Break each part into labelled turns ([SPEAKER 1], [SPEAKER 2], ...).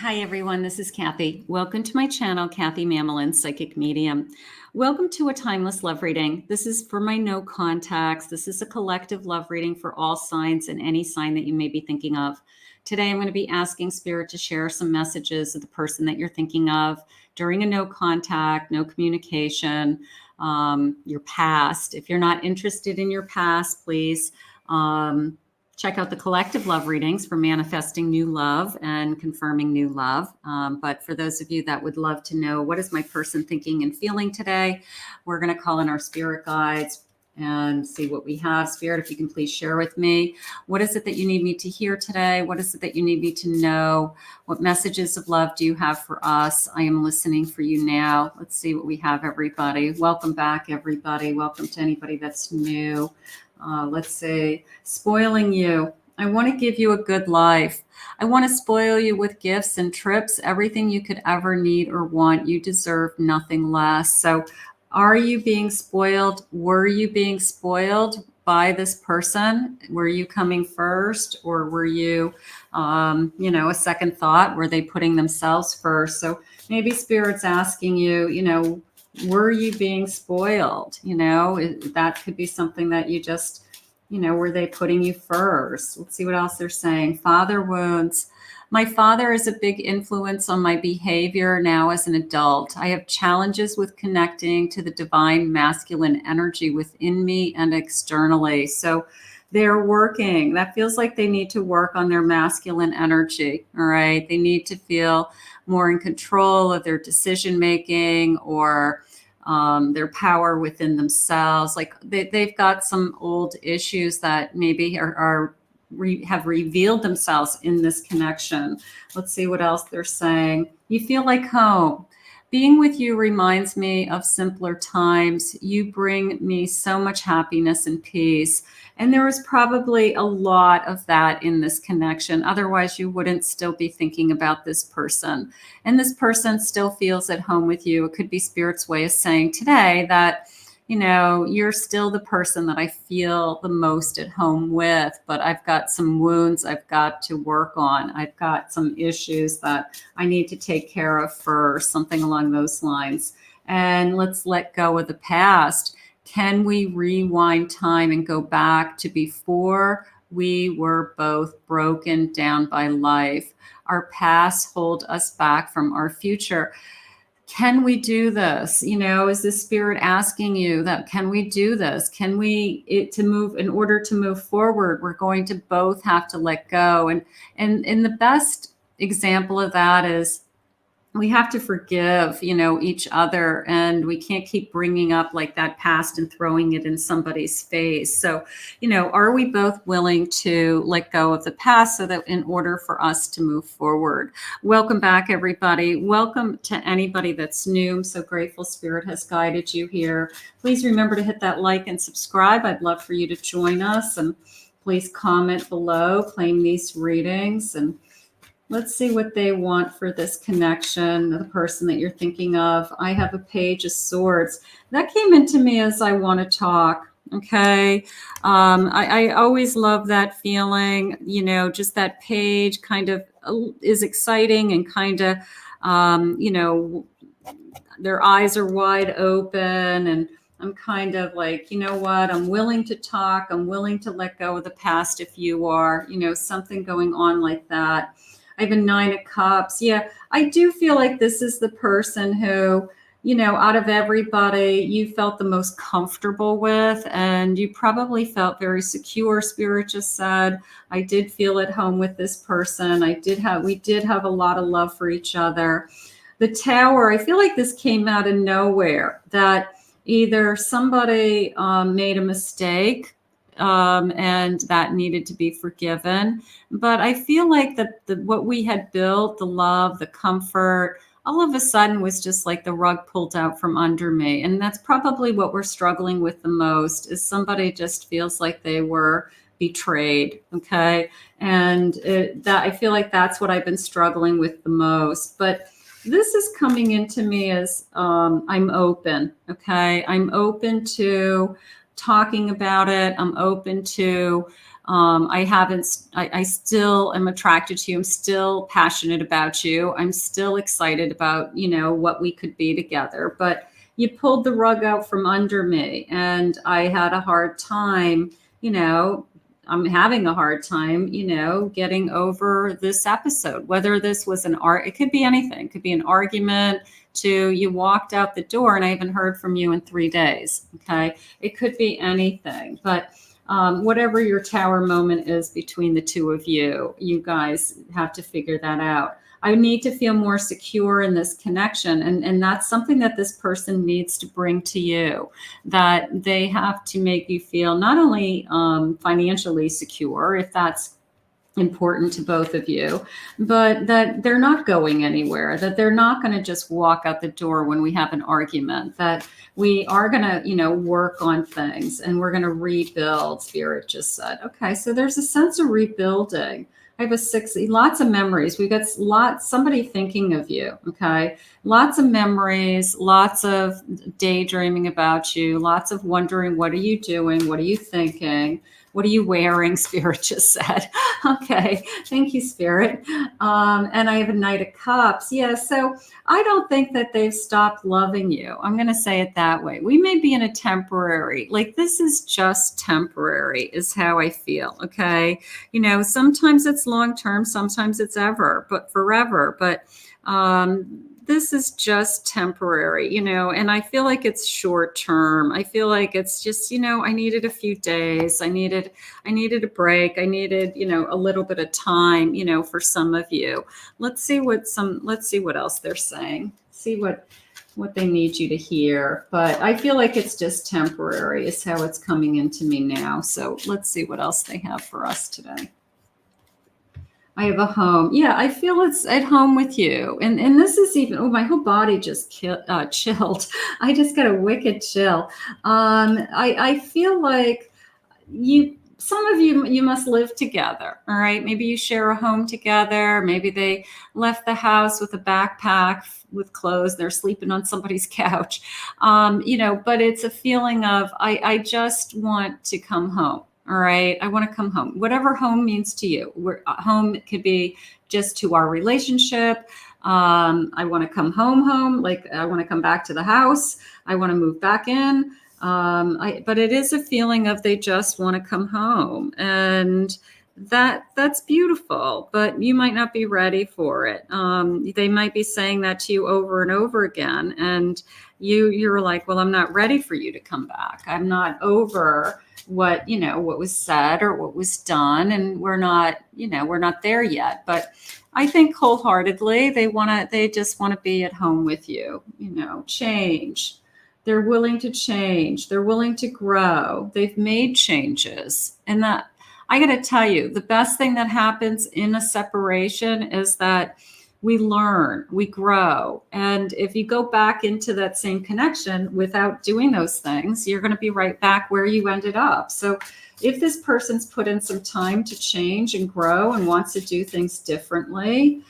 [SPEAKER 1] Hi everyone, this is Kathy. Welcome to my channel, Kathy Mamelin, Psychic Medium. Welcome to a timeless love reading. This is for my no contacts. This is a collective love reading for all signs and any sign that you may be thinking of. Today I'm going to be asking Spirit to share some messages of the person that you're thinking of during a no contact, no communication, your past. If you're not interested in your past, please check out the collective love readings for manifesting new love and confirming new love. But for those of you that would love to know what is my person thinking and feeling today, we're going to call in our spirit guides and see what we have. Spirit, if you can please share with me, what is it that you need me to hear today? What is it that you need me to know? What messages of love do you have for us? I am listening for you now. Let's see what we have, everybody. Welcome back, everybody. Welcome to anybody that's new. Let's say, spoiling you. I want to give you a good life. I want to spoil you with gifts and trips, everything you could ever need or want. You deserve nothing less. So are you being spoiled? Were you being spoiled by this person? Were you coming first, or were you, a second thought? Were they putting themselves first? So maybe Spirit's asking you, were you being spoiled? That could be something that you just, were they putting you first? Let's see what else they're saying. Father wounds. My father is a big influence on my behavior now as an adult. I have challenges with connecting to the divine masculine energy within me and externally. So they're working. That feels like they need to work on their masculine energy. All right. They need to feel more in control of their decision making or their power within themselves. Like they've got some old issues that maybe have revealed themselves in this connection. Let's see what else they're saying. You feel like home. Being with you reminds me of simpler times. You bring me so much happiness and peace. And there was probably a lot of that in this connection. Otherwise, you wouldn't still be thinking about this person. And this person still feels at home with you. It could be Spirit's way of saying today that, you're still the person that I feel the most at home with, but I've got some wounds I've got to work on. I've got some issues that I need to take care of first, something along those lines. And let's let go of the past. Can we rewind time and go back to before we were both broken down by life? Our past hold us back from our future. Can we do this? Is the Spirit asking you that, can we do this? Can we, in order to move forward, we're going to both have to let go. And the best example of that is we have to forgive, each other, and we can't keep bringing up like that past and throwing it in somebody's face. So, are we both willing to let go of the past so that in order for us to move forward? Welcome back, everybody. Welcome to anybody that's new. I'm so grateful Spirit has guided you here. Please remember to hit that like and subscribe. I'd love for you to join us, and please comment below, claim these readings, and let's see what they want for this connection, the person that you're thinking of. I have a Page of Swords. That came into me as I want to talk, okay? I always love that feeling, just that page kind of is exciting and kind of, their eyes are wide open, and I'm kind of like, you know what? I'm willing to talk. I'm willing to let go of the past if you are, something going on like that. I have a 9 of Cups. Yeah, I do feel like this is the person who, out of everybody, you felt the most comfortable with, and you probably felt very secure. Spirit just said, I did feel at home with this person. We did have a lot of love for each other. The Tower, I feel like this came out of nowhere, that either somebody made a mistake and that needed to be forgiven. But I feel like that what we had built, the love, the comfort, all of a sudden was just like the rug pulled out from under me. And that's probably what we're struggling with the most, is somebody just feels like they were betrayed. Okay. And that I feel like that's what I've been struggling with the most. But this is coming into me as I'm open. Okay. I'm open to talking about it. I'm open to I still am attracted to you. I'm still passionate about you. I'm still excited about, what we could be together. But you pulled the rug out from under me, and I had a hard time, I'm having a hard time, getting over this episode. Whether this was it could be anything. It could be an argument to you walked out the door and I haven't heard from you in 3 days. Okay. It could be anything, but whatever your tower moment is between the two of you, you guys have to figure that out. I need to feel more secure in this connection. And that's something that this person needs to bring to you, that they have to make you feel not only financially secure, if that's important to both of you, but that they're not going anywhere, that they're not going to just walk out the door when we have an argument, that we are going to, work on things and we're going to rebuild. Spirit just said, okay, so there's a sense of rebuilding. I have a 6, lots of memories. We got somebody thinking of you. Okay. Lots of memories, lots of daydreaming about you, lots of wondering, what are you doing? What are you thinking? What are you wearing? Spirit just said. Okay. Thank you, Spirit. And I have a Knight of Cups. Yeah. So I don't think that they've stopped loving you. I'm going to say it that way. We may be in a temporary, like this is just temporary is how I feel. Okay. Sometimes it's long-term, sometimes it's forever. But, this is just temporary, and I feel like it's short term. I feel like it's just, I needed a few days. I needed a break. I needed, a little bit of time, for some of you. Let's see what else they're saying. See what they need you to hear. But I feel like it's just temporary is how it's coming into me now. So let's see what else they have for us today. I have a home. Yeah, I feel it's at home with you. And this is even, my whole body just chilled. I just got a wicked chill. I feel like some of you must live together. All right. Maybe you share a home together. Maybe they left the house with a backpack with clothes. They're sleeping on somebody's couch. But it's a feeling of, I just want to come home. All right. I want to come home. Whatever home means to you. Home could be just to our relationship. I want to come home. Like I want to come back to the house. I want to move back in. But it is a feeling of they just want to come home, and that's beautiful, but you might not be ready for it. They might be saying that to you over and over again. And you're like, well, I'm not ready for you to come back. I'm not over what was said or what was done. And we're not there yet. But I think wholeheartedly, they just want to be at home with you, change. They're willing to change. They're willing to grow. They've made changes. And that, I got to tell you, the best thing that happens in a separation is that we learn, we grow. And if you go back into that same connection without doing those things, you're going to be right back where you ended up. So if this person's put in some time to change and grow and wants to do things differently,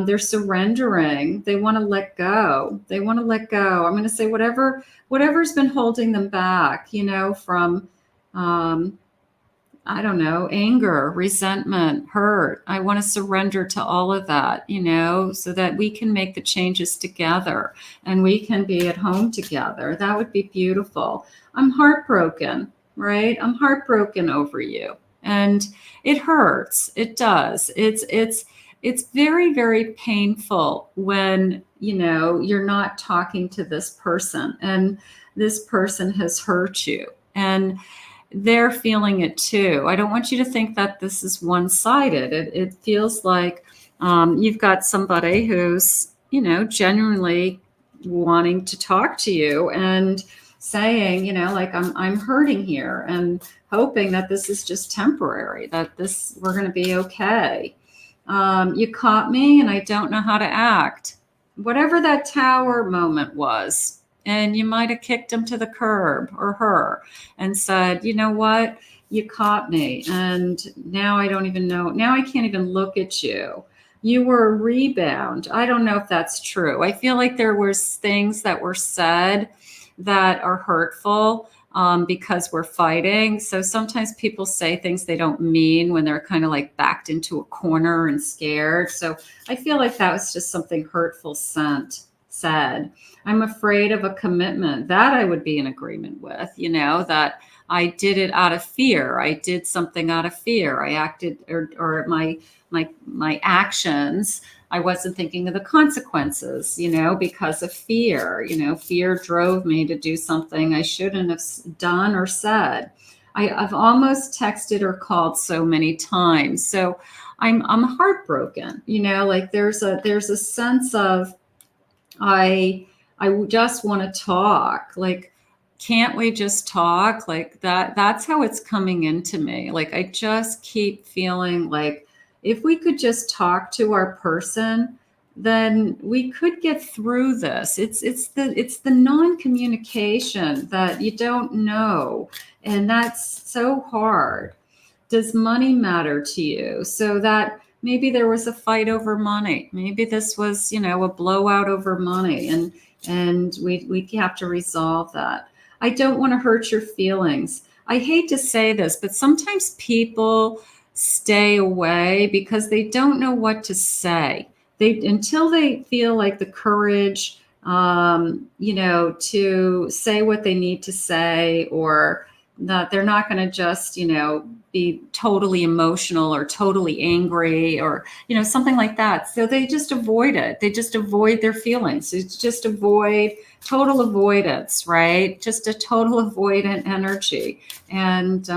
[SPEAKER 1] they're surrendering. They want to let go. They want to let go. I'm going to say whatever's been holding them back, from, I don't know, anger, resentment, hurt. I want to surrender to all of that, so that we can make the changes together and we can be at home together. That would be beautiful. I'm heartbroken, right? I'm heartbroken over you. And it hurts. It does. It's very, very painful when, you're not talking to this person and this person has hurt you and they're feeling it too. I don't want you to think that this is one-sided. It feels like you've got somebody who's, genuinely wanting to talk to you and saying, like I'm hurting here and hoping that this is just temporary, that we're going to be okay. You caught me and I don't know how to act. Whatever that tower moment was. And you might have kicked him to the curb or her and said, you know what? You caught me. And now I don't even know. Now I can't even look at you. You were a rebound. I don't know if that's true. I feel like there was things that were said that are hurtful. because we're fighting. So sometimes people say things they don't mean when they're kind of like backed into a corner and scared. So I feel like that was just something hurtful said. I'm afraid of a commitment. That I would be in agreement with, that I did it out of fear. I did something out of fear. I acted, or my actions, I wasn't thinking of the consequences, because of fear. Fear drove me to do something I shouldn't have done or said. I've almost texted or called so many times. So I'm heartbroken, like there's a sense of, I just want to talk. Like, can't we just talk? Like that's how it's coming into me. Like, I just keep feeling like if we could just talk to our person, then we could get through this. It's the non-communication that you don't know. And that's so hard. Does money matter to you? So that maybe there was a fight over money. Maybe this was, a blowout over money, and we have to resolve that. I don't want to hurt your feelings. I hate to say this, but sometimes people stay away because they don't know what to say. Until they feel like the courage, to say what they need to say, or that they're not going to just, be totally emotional or totally angry or, something like that. So they just avoid it. They just avoid their feelings. It's just total avoidance, right? Just a total avoidant energy. And,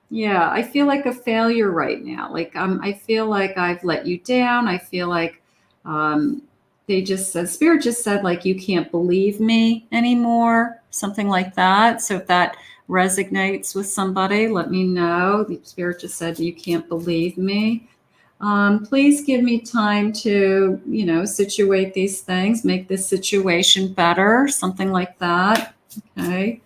[SPEAKER 1] yeah, I feel like a failure right now. Like, I feel like I've let you down. I feel like, Spirit just said, like, you can't believe me anymore, something like that. So if that resonates with somebody, let me know. The Spirit just said, you can't believe me. Please give me time to, situate these things, make this situation better, something like that. Okay.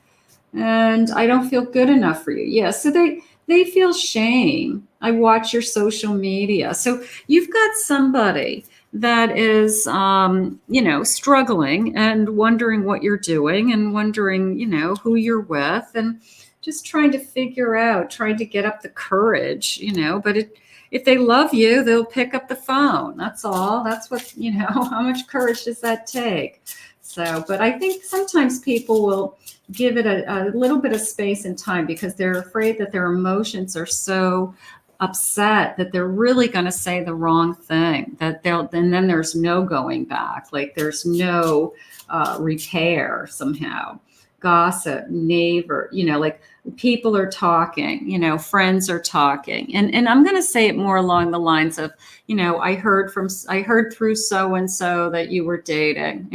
[SPEAKER 1] And I don't feel good enough for you. Yeah. So they feel shame. I watch your social media. So you've got somebody that is, struggling and wondering what you're doing and wondering, who you're with, and just trying to get up the courage, but if they love you, they'll pick up the phone. That's all. That's what, how much courage does that take? So, but I think sometimes people will give it a little bit of space and time because they're afraid that their emotions are so upset that they're really going to say the wrong thing, and then there's no going back. Like, there's no repair somehow. Gossip, neighbor, like people are talking, friends are talking. And I'm going to say it more along the lines of, I heard through so-and-so that you were dating,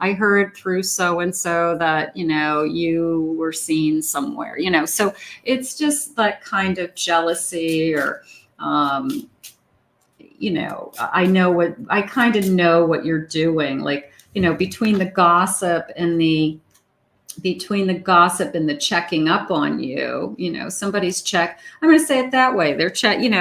[SPEAKER 1] I heard through so-and-so that, you were seen somewhere, so it's just that kind of jealousy or, I kind of know what you're doing. Like, between the gossip and the checking up on you, somebody's I'm going to say it that way. They're checking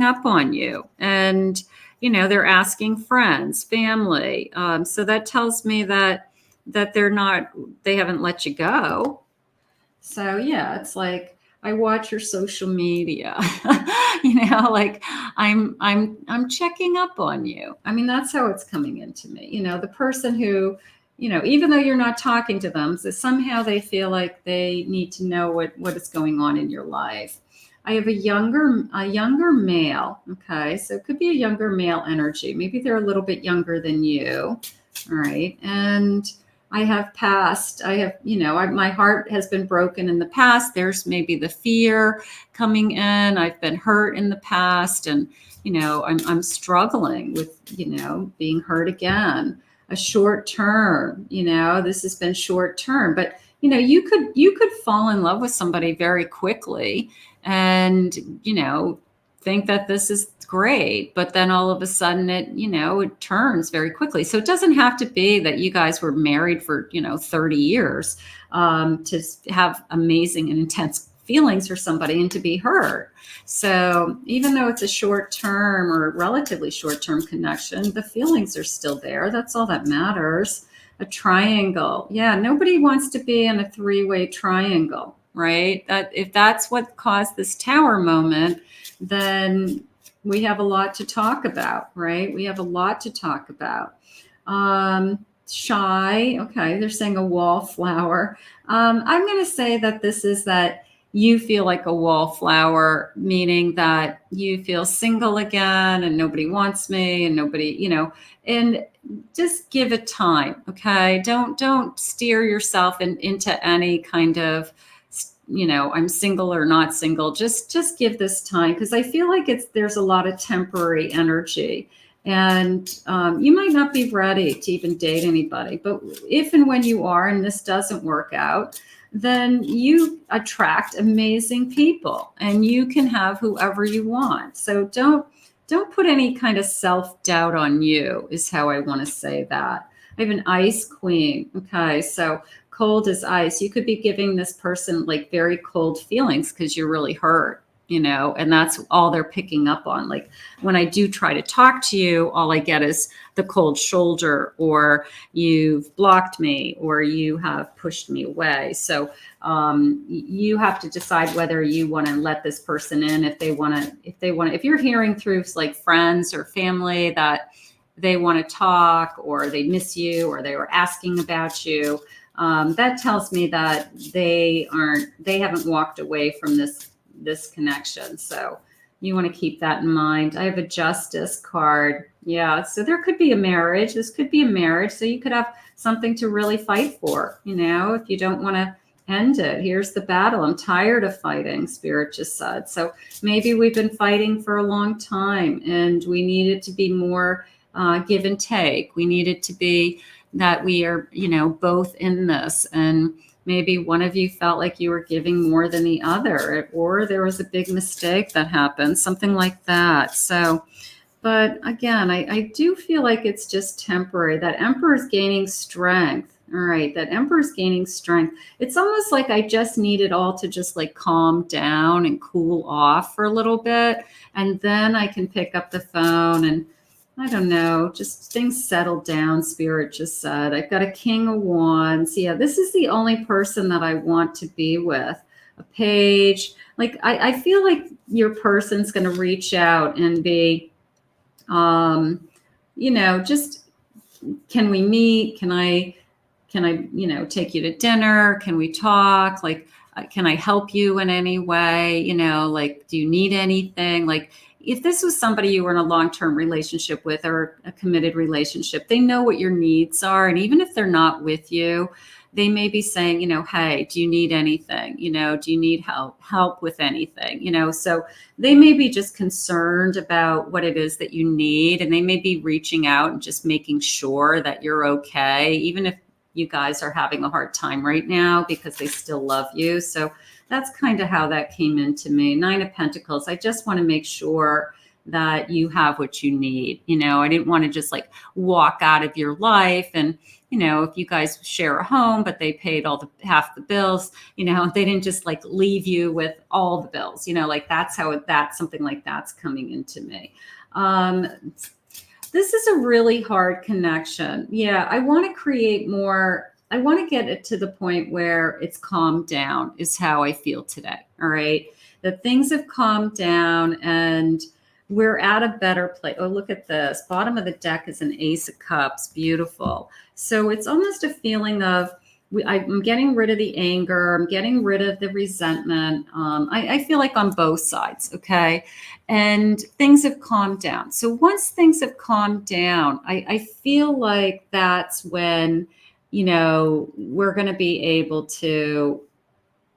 [SPEAKER 1] up on you, and, they're asking friends, family. So that tells me that they haven't let you go. So yeah, it's like, I watch your social media, like I'm checking up on you. I mean, that's how it's coming into me. The person who, even though you're not talking to them, so somehow they feel like they need to know what is going on in your life. I have a younger male. Okay. So it could be a younger male energy. Maybe they're a little bit younger than you. All right. And my heart has been broken in the past. There's maybe the fear coming in. I've been hurt in the past, and, I'm struggling with, being hurt again. A short term, this has been short term, but, you could fall in love with somebody very quickly and, think that this is great, but then all of a sudden it turns very quickly. So it doesn't have to be that you guys were married for 30 years to have amazing and intense feelings for somebody and to be hurt. So even though it's a short term or relatively short term connection, the feelings are still there. That's all that matters. a triangle. Yeah, nobody wants to be in a three-way triangle, right? That if that's what caused this tower moment, then we have a lot to talk about, right? We have a lot to talk about. Shy. Okay, they're saying a wallflower. I'm going to say that this is that you feel like a wallflower, meaning that you feel single again and nobody wants me and nobody, and just give it time. Okay. Don't steer yourself into any kind of, I'm single or not single. Just give this time. Cause I feel like there's a lot of temporary energy. And you might not be ready to even date anybody, but if and when you are, and this doesn't work out, then you attract amazing people and you can have whoever you want. So don't put any kind of self-doubt on you, is how I want to say that. I have an ice queen. Okay, so cold as ice. You could be giving this person like very cold feelings because you're really hurt. And that's all they're picking up on. Like when I do try to talk to you, all I get is the cold shoulder, or you've blocked me, or you have pushed me away. So you have to decide whether you want to let this person in, if you're hearing through like friends or family that they want to talk, or they miss you, or they were asking about you. That tells me that they haven't walked away from this connection. So you want to keep that in mind. I have a Justice card. Yeah. So there could be a marriage. This could be a marriage. So you could have something to really fight for, if you don't want to end it. Here's the battle. I'm tired of fighting, Spirit just said. So maybe we've been fighting for a long time and we need it to be more give and take. We need it to be that we are, both in this, and maybe one of you felt like you were giving more than the other, or there was a big mistake that happened, something like that. So, but again, I do feel like it's just temporary. That Emperor's gaining strength. All right, that Emperor's gaining strength. It's almost like I just need it all to just like calm down and cool off for a little bit. And then I can pick up the phone and I don't know, just things settle down, Spirit just said. I've got a King of Wands. Yeah, this is the only person that I want to be with. A Page. Like, I feel like your person's going to reach out and be, just, can we meet? Can I, take you to dinner? Can we talk? Like, can I help you in any way? Like, do you need anything? Like, if this was somebody you were in a long-term relationship with, or a committed relationship, they know what your needs are. And even if they're not with you, they may be saying, hey, do you need anything? Do you need help with anything? So they may be just concerned about what it is that you need. And they may be reaching out and just making sure that you're okay, even if you guys are having a hard time right now, because they still love you. So that's kind of how that came into me. 9 of Pentacles. I just want to make sure that you have what you need. I didn't want to just like walk out of your life. And, if you guys share a home, but they paid half the bills, they didn't just like leave you with all the bills, like that's something like that's coming into me. This is a really hard connection. Yeah, I want to create more. I want to get it to the point where it's calmed down, is how I feel today. All right. That things have calmed down and we're at a better place. Oh, look at this. Bottom of the deck is an Ace of Cups. Beautiful. So it's almost a feeling of, I'm getting rid of the anger. I'm getting rid of the resentment. I feel like on both sides. Okay. And things have calmed down. So once things have calmed down, I feel like that's when, we're going to be able to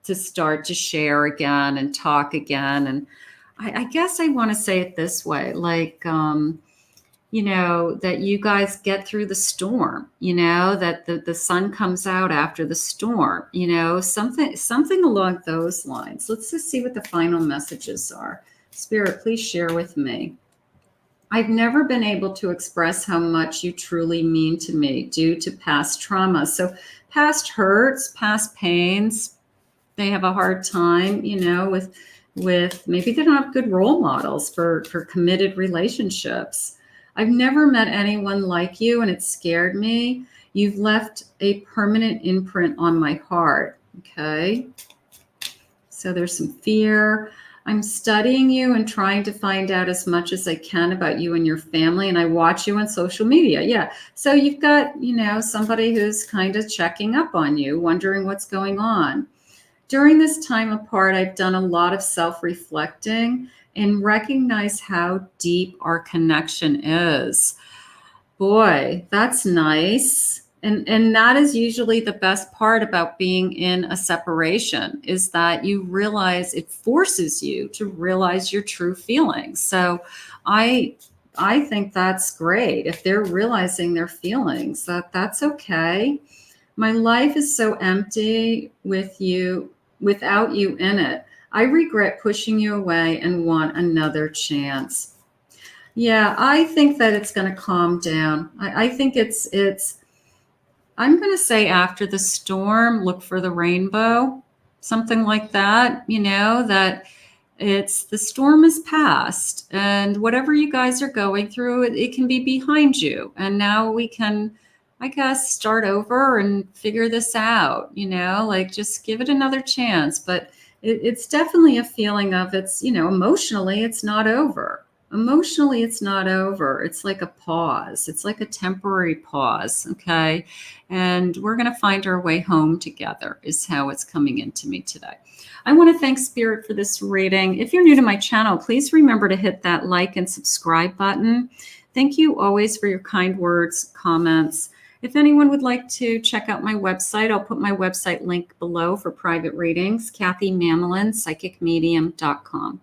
[SPEAKER 1] start to share again and talk again. And I guess I want to say it this way, like, that you guys get through the storm, that the sun comes out after the storm, something along those lines. Let's just see what the final messages are. Spirit, please share with me. I've never been able to express how much you truly mean to me due to past trauma. So past hurts, past pains, they have a hard time, with maybe they don't have good role models for committed relationships. I've never met anyone like you and it scared me. You've left a permanent imprint on my heart. Okay. So there's some fear. I'm studying you and trying to find out as much as I can about you and your family. And I watch you on social media. Yeah. So you've got, you know, somebody who's kind of checking up on you, wondering what's going on. During this time apart, I've done a lot of self-reflecting and recognize how deep our connection is. Boy, that's nice. And that is usually the best part about being in a separation, is that you realize it forces you to realize your true feelings. So I think that's great. If they're realizing their feelings, that's okay. My life is so empty without you in it. I regret pushing you away and want another chance. Yeah, I think that it's going to calm down. I think I'm going to say after the storm, look for the rainbow, something like that, you know, that the storm is past and whatever you guys are going through, it can be behind you. And now we can, I guess, start over and figure this out, you know, like just give it another chance. But it's definitely a feeling of emotionally, it's not over. Emotionally, it's not over. It's like a pause. It's like a temporary pause. Okay. And we're going to find our way home together, is how it's coming into me today. I want to thank Spirit for this reading. If you're new to my channel, please remember to hit that like and subscribe button. Thank you always for your kind words, comments. If anyone would like to check out my website, I'll put my website link below for private readings, CathyMamolin, psychicmedium.com.